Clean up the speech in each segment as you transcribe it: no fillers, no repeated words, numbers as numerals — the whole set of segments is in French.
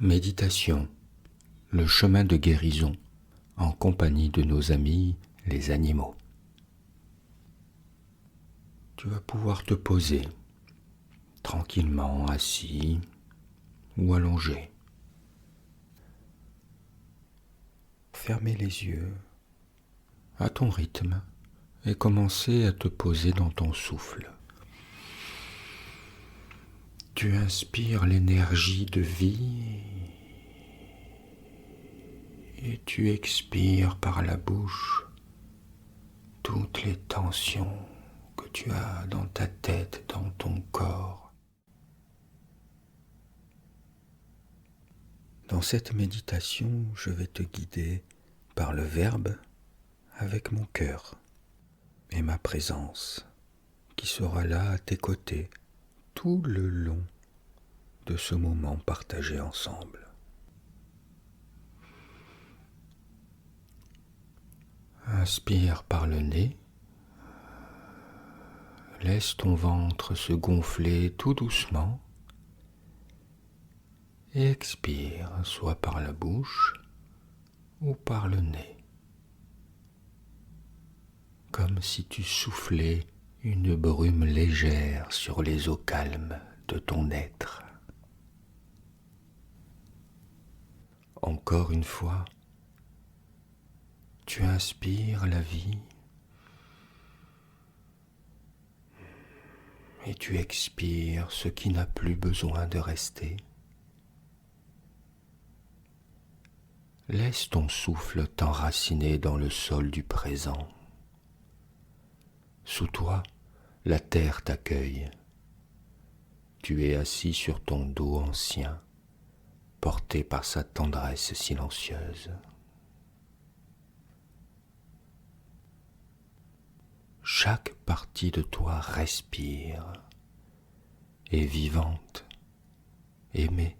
Méditation, le chemin de guérison, en compagnie de nos amis les animaux. Tu vas pouvoir te poser, tranquillement assis ou allongé. Fermer les yeux à ton rythme et commencer à te poser dans ton souffle. Tu inspires l'énergie de vie et tu expires par la bouche toutes les tensions que tu as dans ta tête, dans ton corps. Dans cette méditation, je vais te guider par le verbe avec mon cœur et ma présence qui sera là à tes côtés tout le long de ce moment partagé ensemble. Inspire par le nez, laisse ton ventre se gonfler tout doucement et expire soit par la bouche ou par le nez, comme si tu soufflais une brume légère sur les eaux calmes de ton être. Encore une fois, tu inspires la vie et tu expires ce qui n'a plus besoin de rester. Laisse ton souffle t'enraciner dans le sol du présent. Sous toi, la terre t'accueille. Tu es assis sur ton dos ancien, porté par sa tendresse silencieuse. Chaque partie de toi respire, est vivante, aimée.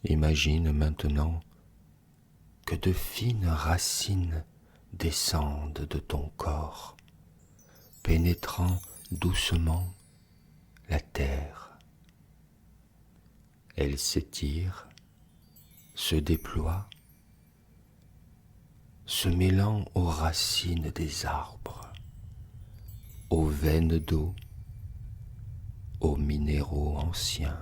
Imagine maintenant que de fines racines descendent de ton corps, pénétrant doucement la terre. Elles s'étirent, se déploient, se mêlant aux racines des arbres, aux veines d'eau, aux minéraux anciens.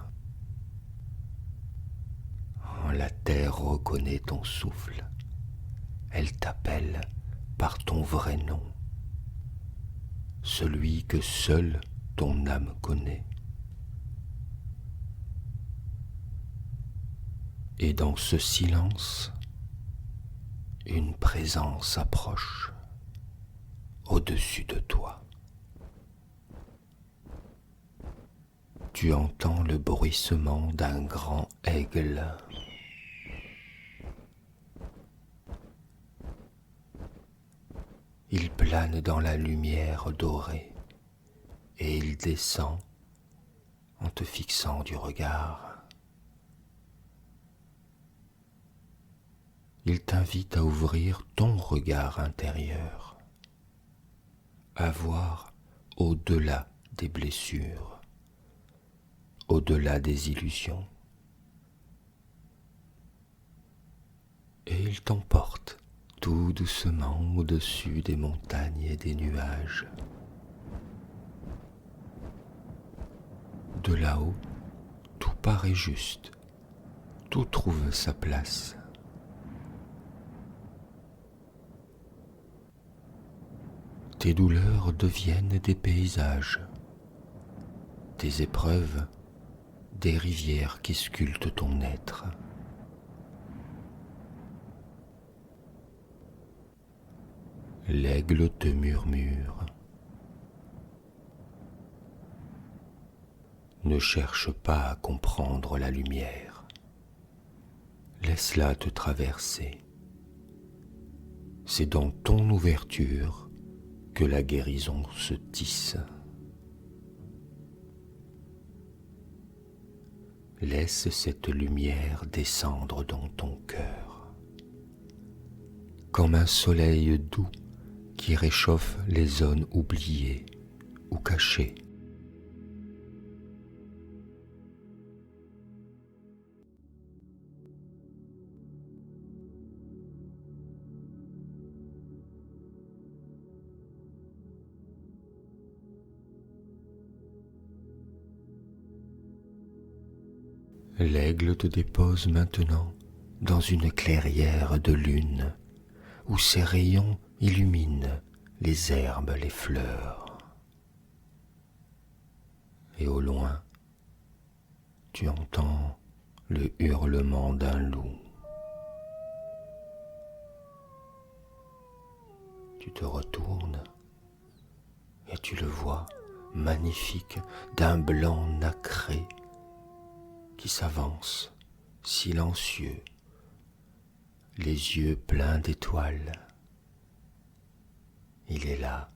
La terre reconnaît ton souffle, elle t'appelle par ton vrai nom, celui que seule ton âme connaît. Et dans ce silence, une présence approche au-dessus de toi. Tu entends le bruissement d'un grand aigle. Il plane dans la lumière dorée et il descend en te fixant du regard. Il t'invite à ouvrir ton regard intérieur, à voir au-delà des blessures, au-delà des illusions. Et il t'emporte tout doucement au-dessus des montagnes et des nuages. De là-haut, tout paraît juste, tout trouve sa place. Tes douleurs deviennent des paysages, tes épreuves, des rivières qui sculptent ton être. L'aigle te murmure. Ne cherche pas à comprendre la lumière. Laisse-la te traverser. C'est dans ton ouverture que la guérison se tisse. Laisse cette lumière descendre dans ton cœur, comme un soleil doux qui réchauffe les zones oubliées ou cachées. L'aigle te dépose maintenant dans une clairière de lune où ses rayons illuminent les herbes, les fleurs. Et au loin, tu entends le hurlement d'un loup. Tu te retournes et tu le vois magnifique d'un blanc nacré qui s'avance, silencieux, les yeux pleins d'étoiles. Il est là,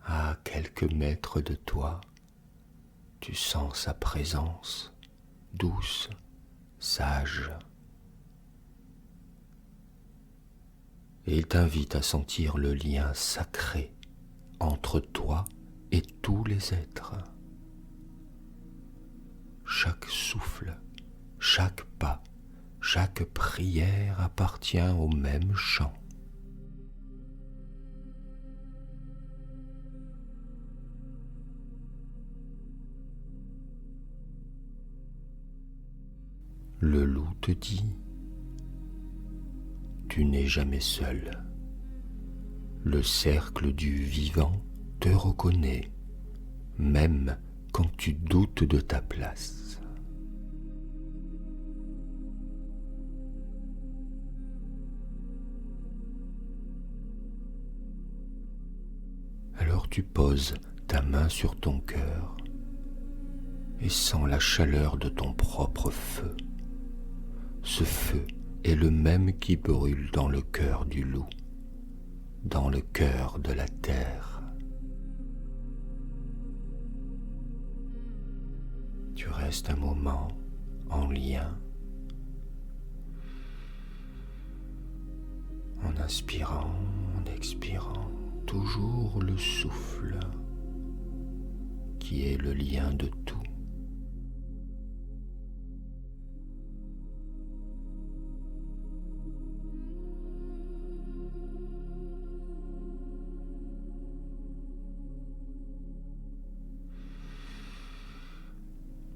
à quelques mètres de toi. Tu sens sa présence, douce, sage. Et il t'invite à sentir le lien sacré entre toi et tous les êtres. Chaque souffle, chaque pas, chaque prière appartient au même chant. Le loup te dit, tu n'es jamais seul. Le cercle du vivant te reconnaît, même quand tu doutes de ta place. Alors tu poses ta main sur ton cœur et sens la chaleur de ton propre feu. Ce feu est le même qui brûle dans le cœur du loup, dans le cœur de la terre. Tu restes un moment en lien, en inspirant, en expirant, toujours le souffle qui est le lien de tout.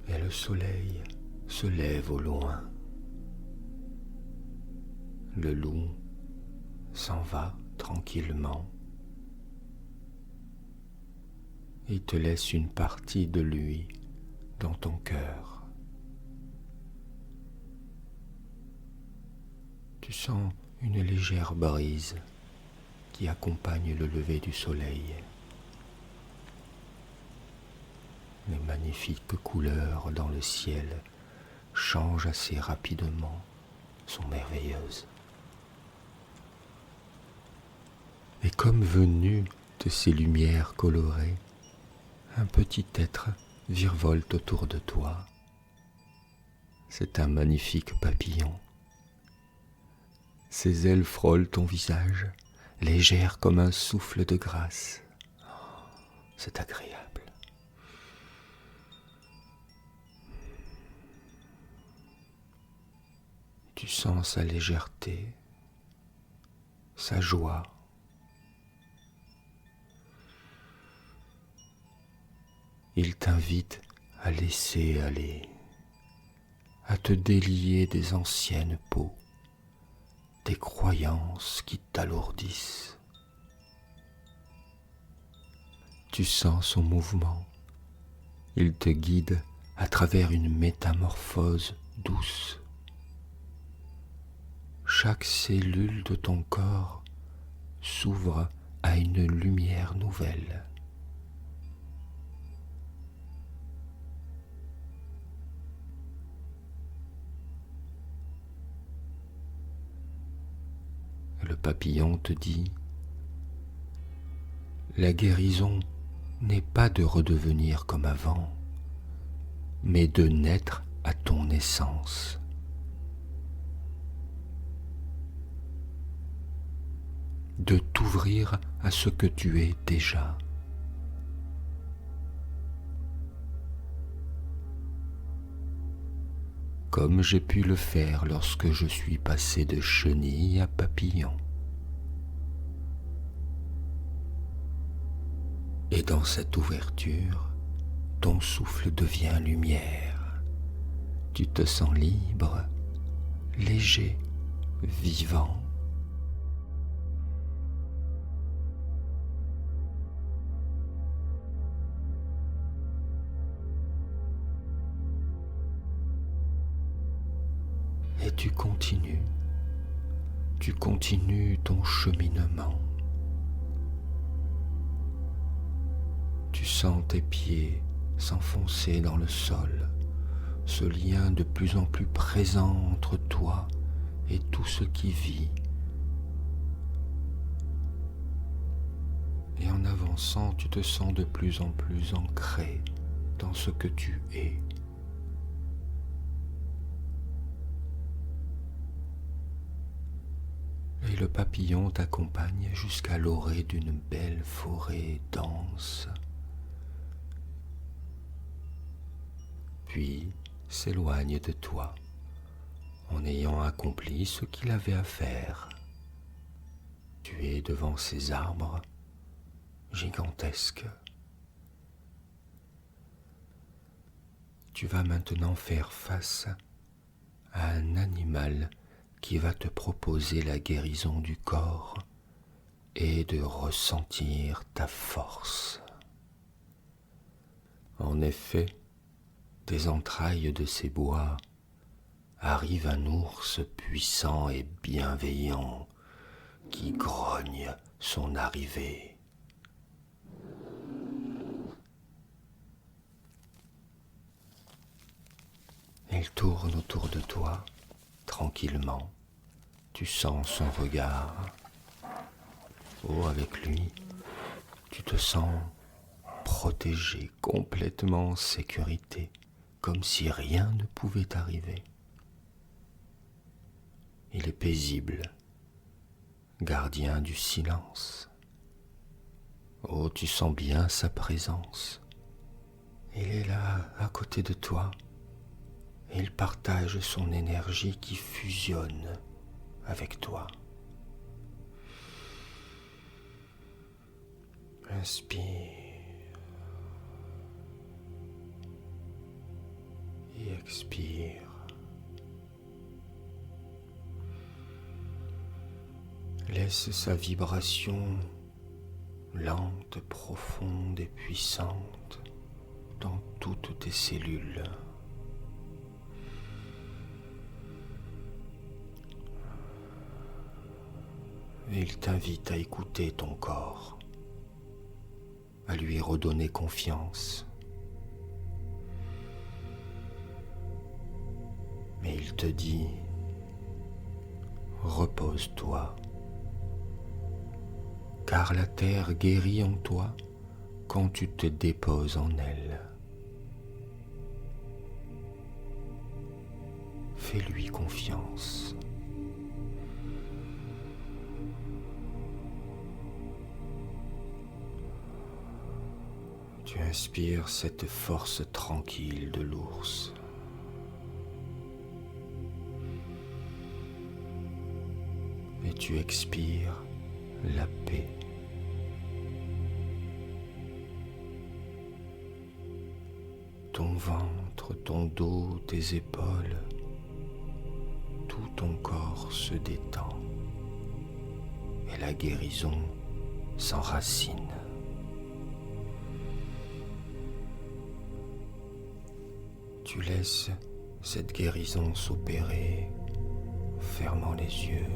Et le soleil se lève au loin. Le loup s'en va tranquillement. Il te laisse une partie de lui dans ton cœur. Tu sens une légère brise qui accompagne le lever du soleil. Les magnifiques couleurs dans le ciel changent assez rapidement, sont merveilleuses. Et comme venu de ces lumières colorées, un petit être virevolte autour de toi. C'est un magnifique papillon. Ses ailes frôlent ton visage, légères comme un souffle de grâce. C'est agréable. Tu sens sa légèreté, sa joie. Il t'invite à laisser aller, à te délier des anciennes peaux, des croyances qui t'alourdissent. Tu sens son mouvement. Il te guide à travers une métamorphose douce. Chaque cellule de ton corps s'ouvre à une lumière nouvelle. Le papillon te dit, la guérison n'est pas de redevenir comme avant, mais de naître à ton essence. De t'ouvrir à ce que tu es déjà. Comme j'ai pu le faire lorsque je suis passé de chenille à papillon. Et dans cette ouverture, ton souffle devient lumière, Tu te sens libre, léger, vivant. Et tu continues ton cheminement. Tu sens tes pieds s'enfoncer dans le sol, ce lien de plus en plus présent entre toi et tout ce qui vit. Et en avançant, tu te sens de plus en plus ancré dans ce que tu es. Et le papillon t'accompagne jusqu'à l'orée d'une belle forêt dense, puis s'éloigne de toi en ayant accompli ce qu'il avait à faire. Tu es devant ces arbres gigantesques. Tu vas maintenant faire face à un animal qui va te proposer la guérison du corps et de ressentir ta force. En effet, des entrailles de ces bois arrive un ours puissant et bienveillant qui grogne son arrivée. Il tourne autour de toi, tranquillement. Tu sens son regard. Oh, avec lui, tu te sens protégé, complètement en sécurité, comme si rien ne pouvait t'arriver. Il est paisible, gardien du silence. Oh, tu sens bien sa présence. Il est là, à côté de toi. Il partage son énergie qui fusionne avec toi. Inspire et expire. Laisse sa vibration lente, profonde et puissante dans toutes tes cellules. Et il t'invite à écouter ton corps, à lui redonner confiance. Mais il te dit, repose-toi, car la terre guérit en toi quand tu te déposes en elle. Fais-lui confiance. Tu inspires cette force tranquille de l'ours. Et tu expires la paix. Ton ventre, ton dos, tes épaules, tout ton corps se détend et la guérison s'enracine. Tu laisses cette guérison s'opérer en fermant les yeux.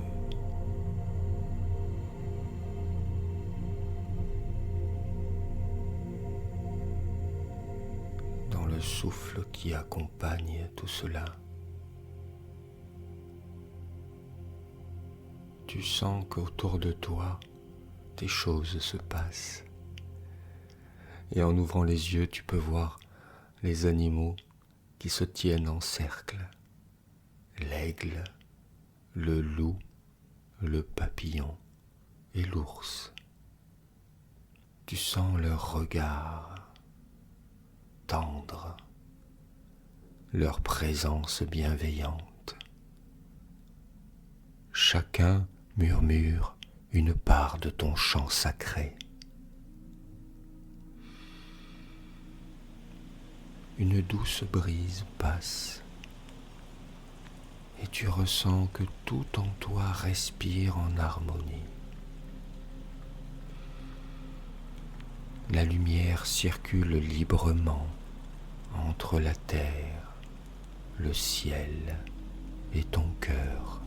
Dans le souffle qui accompagne tout cela, tu sens qu'autour de toi, des choses se passent. Et en ouvrant les yeux, tu peux voir les animaux qui se tiennent en cercle. L'aigle, le loup, le papillon et l'ours. Tu sens leur regard tendre, leur présence bienveillante. Chacun murmure une part de ton chant sacré. Une douce brise passe et tu ressens que tout en toi respire en harmonie. La lumière circule librement entre la terre, le ciel et ton cœur.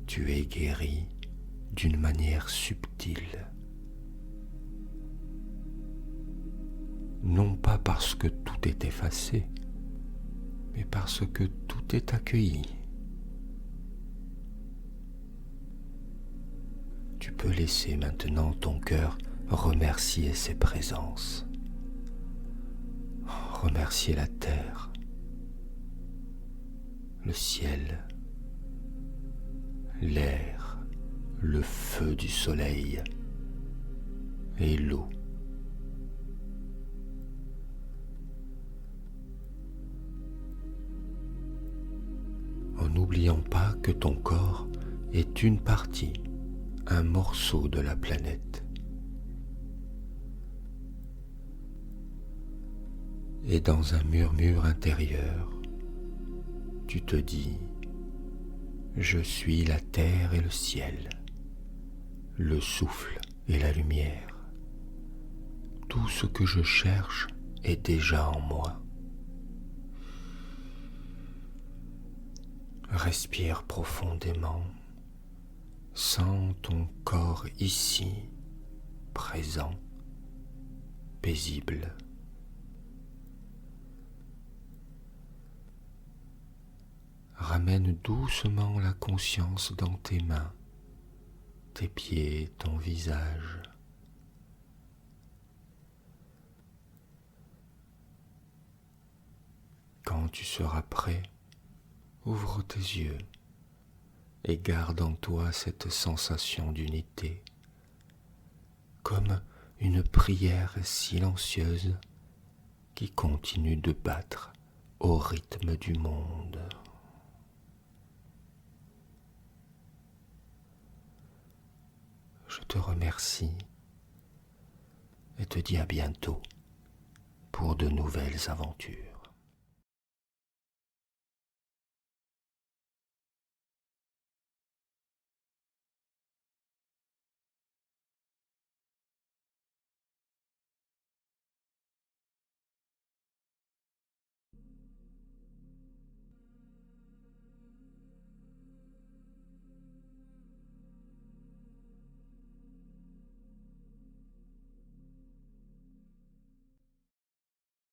Tu es guéri d'une manière subtile. Non pas parce que tout est effacé, mais parce que tout est accueilli. Tu peux laisser maintenant ton cœur remercier ses présences. Remercier la terre, le ciel, l'air, le feu du soleil et l'eau. En n'oubliant pas que ton corps est une partie, un morceau de la planète. Et dans un murmure intérieur, tu te dis: je suis la terre et le ciel, le souffle et la lumière. Tout ce que je cherche est déjà en moi. Respire profondément. Sens ton corps ici, présent, paisible. Ramène doucement la conscience dans tes mains, tes pieds, ton visage. Quand tu seras prêt, ouvre tes yeux et garde en toi cette sensation d'unité, comme une prière silencieuse qui continue de battre au rythme du monde. Je te remercie et te dis à bientôt pour de nouvelles aventures.